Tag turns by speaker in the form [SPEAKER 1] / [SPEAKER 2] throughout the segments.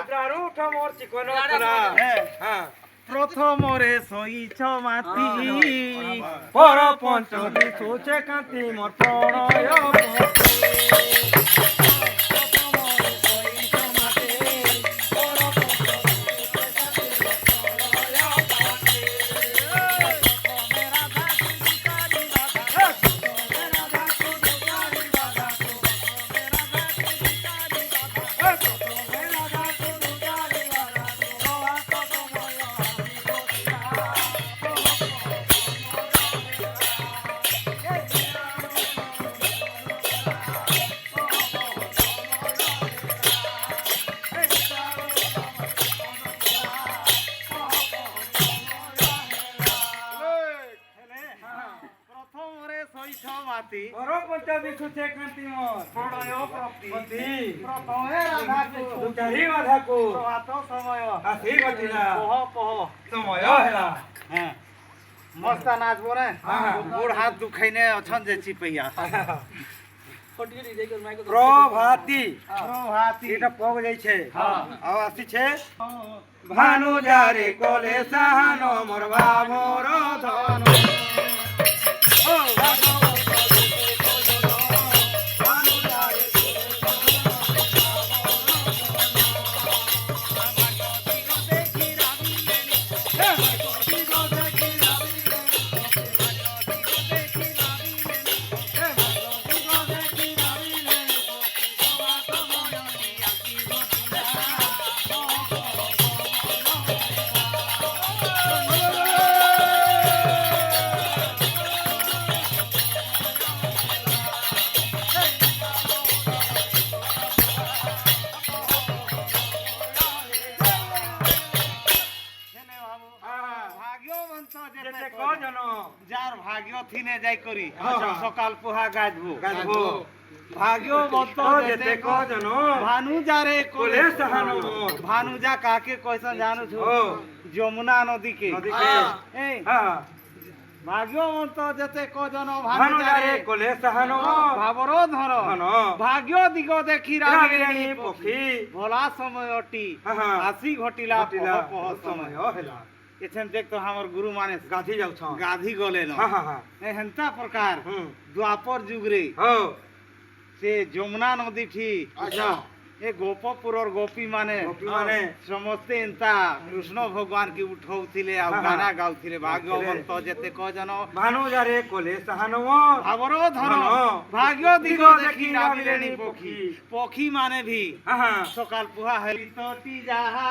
[SPEAKER 1] যাত্রার উঠ মোর চিকন করা হ্যাঁ
[SPEAKER 2] প্রথমরে সইছ মাতি
[SPEAKER 1] পর পঞ্চমী সুচে কান্তি মোর প্রণয়
[SPEAKER 2] প্রথমরে সইছ মাতি
[SPEAKER 1] পর পঞ্চমী সুচে কান্তি মোর
[SPEAKER 2] প্রণয় প্রতি
[SPEAKER 1] পতি
[SPEAKER 2] প্রথমে রাধাকু
[SPEAKER 1] দুচারি বাধাকু
[SPEAKER 2] প্রভাত সময়
[SPEAKER 1] আসি ঘটিলা
[SPEAKER 2] পহ পহ
[SPEAKER 1] সময় হেলা
[SPEAKER 2] হ্যাঁ মস্ত নাচবো রে গোড় হাত দুখাইনে অছন যে চিপইয়া
[SPEAKER 1] প্রভাতি
[SPEAKER 2] প্রভাতি
[SPEAKER 1] এটা পগ যাইছে
[SPEAKER 2] হ্যাঁ।
[SPEAKER 1] আর আসিছে ভানু যারে কোলে সাহানো মোর বাবর ধন
[SPEAKER 2] ভাগ্যবন্ত
[SPEAKER 1] যেতে
[SPEAKER 2] যেতে
[SPEAKER 1] কজন
[SPEAKER 2] যার ভাগ্য থিনে যাই করি
[SPEAKER 1] আচ্ছা।
[SPEAKER 2] সকাল পোহা গাজবো
[SPEAKER 1] গাজবো
[SPEAKER 2] ভাগ্যবন্ত
[SPEAKER 1] যেতে
[SPEAKER 2] যেতে
[SPEAKER 1] কজন
[SPEAKER 2] ভানু যারে
[SPEAKER 1] কোলে সাহানো মোর
[SPEAKER 2] ভানু যা কাকে কইছন জানু छु
[SPEAKER 1] ও
[SPEAKER 2] যমুনা নদীকে
[SPEAKER 1] নদীকে
[SPEAKER 2] এই
[SPEAKER 1] হ্যাঁ
[SPEAKER 2] ভাগ্যবন্ত যেতে কজন
[SPEAKER 1] ভানু
[SPEAKER 2] ভানু
[SPEAKER 1] যারে
[SPEAKER 2] যারে
[SPEAKER 1] কোলে সাহানো
[SPEAKER 2] ভাবর ধর
[SPEAKER 1] ধন
[SPEAKER 2] ভাগ্য দিগ দেখি
[SPEAKER 1] রাগিণী
[SPEAKER 2] রাগিণী
[SPEAKER 1] পক্ষী
[SPEAKER 2] ভোলা সময়টি
[SPEAKER 1] হ্যাঁ।
[SPEAKER 2] আসি ঘটিলা
[SPEAKER 1] ঘটিলা
[SPEAKER 2] পহ
[SPEAKER 1] সময়
[SPEAKER 2] সময়
[SPEAKER 1] হেলা
[SPEAKER 2] এছেন দেখ তো আমার গুরু মানে
[SPEAKER 1] গাধি যাউছ
[SPEAKER 2] গাধি গলে ন
[SPEAKER 1] হ্যাঁ হ্যাঁ হ্যাঁ
[SPEAKER 2] হেন্তা প্রকার
[SPEAKER 1] হুম
[SPEAKER 2] দ্বাপর যুগরে
[SPEAKER 1] হো
[SPEAKER 2] সে যমুনা নদী ঠি
[SPEAKER 1] আচ্ছা
[SPEAKER 2] এ গোপপুরর গোপী মানে
[SPEAKER 1] ଗୋପୀମାନେ
[SPEAKER 2] ସମସ୍ତେ ଏନ୍ତା କୃଷ୍ଣ ଭଗବାନ କି ଉଠଉଥିଲେ ଆଉ
[SPEAKER 1] ହଁ, ହଁ।
[SPEAKER 2] ଗାନା ଗାଉଥିଲେ ଭାଗ୍ୟବନ୍ତ ଯେତେ କଜନ
[SPEAKER 1] ଭାନୁ ଯାରେ କୋଲେ ସାହାନ ମୋର
[SPEAKER 2] ଭାବର ଧନ
[SPEAKER 1] ଧନ।
[SPEAKER 2] ଭାଗ୍ୟ ଦିଗ ଦେଖି ରାବିଲେଣି ପକ୍ଷୀ ପକ୍ଷୀ ମାନେ ବି
[SPEAKER 1] হ্যাঁ হ্যাঁ
[SPEAKER 2] ସକାଳ ପୁହା ହେଲି ତଟି ଯାହା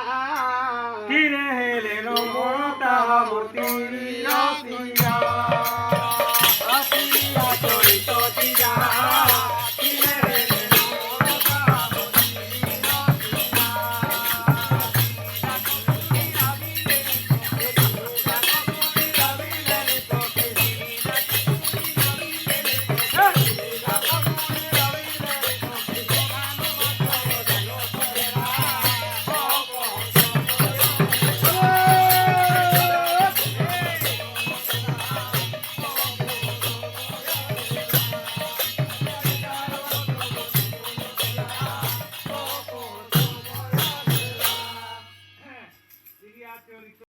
[SPEAKER 1] কিরে হেলে মোর তাহা মূর্তি আসিয়া আসিয়া চরিত যাহা